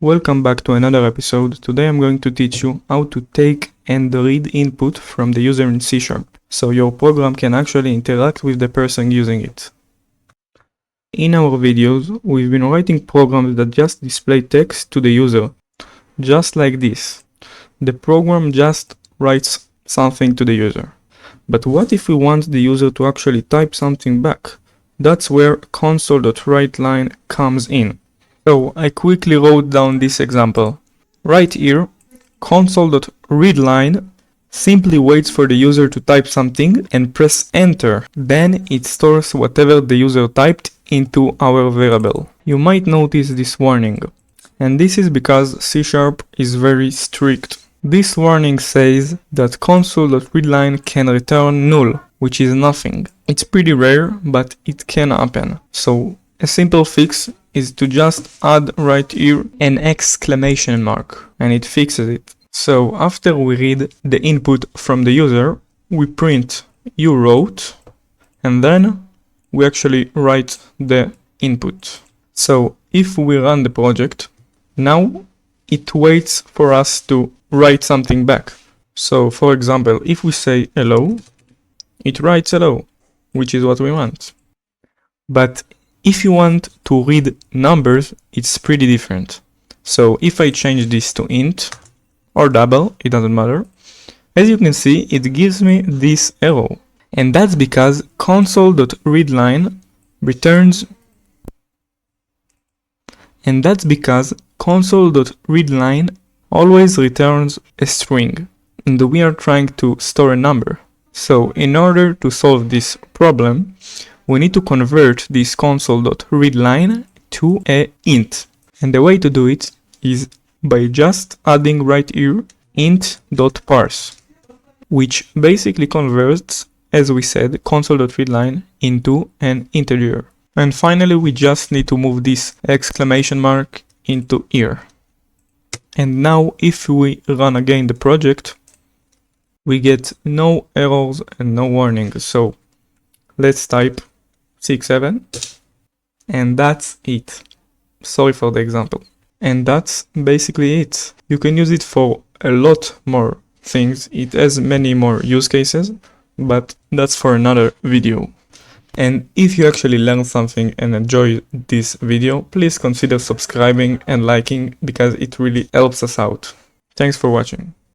Welcome back to another episode. Today I'm going to teach you how to take and read input from the user in C#, so your program can actually interact with the person using it. In our videos, we've been writing programs that just display text to the user, just like this. The program just writes something to the user. But what if we want the user to actually type something back? That's where Console.ReadLine comes in. So I quickly wrote down this example. Right here, Console.ReadLine simply waits for the user to type something and press enter. Then it stores whatever the user typed into our variable. You might notice this warning, and this is because C# is very strict. This warning says that Console.ReadLine can return null, which is nothing. It's pretty rare, but it can happen. So a simple fix is to just add right here an exclamation mark, and it fixes it. So after we read the input from the user, we print you wrote, and then we actually write the input. So if we run the project, now it waits for us to write something back. So for example, if we say hello, it writes hello, which is what we want. But if you want to read numbers, it's pretty different. So if I change this to int or double, it doesn't matter. As you can see, it gives me this arrow. And that's because Console.ReadLine returns always returns a string, and we are trying to store a number. So in order to solve this problem, we need to convert this Console.ReadLine to a int. And the way to do it is by just adding right here int.parse, which basically converts, as we said, Console.ReadLine into an integer. And finally, we just need to move this exclamation mark into here. And now if we run again the project, we get no errors and no warnings. So let's type 67, and that's it. Sorry for the example. And that's basically it. You can use it for a lot more things. It has many more use cases, but that's for another video. And if you actually learned something and enjoyed this video, please consider subscribing and liking, because it really helps us out. Thanks for watching.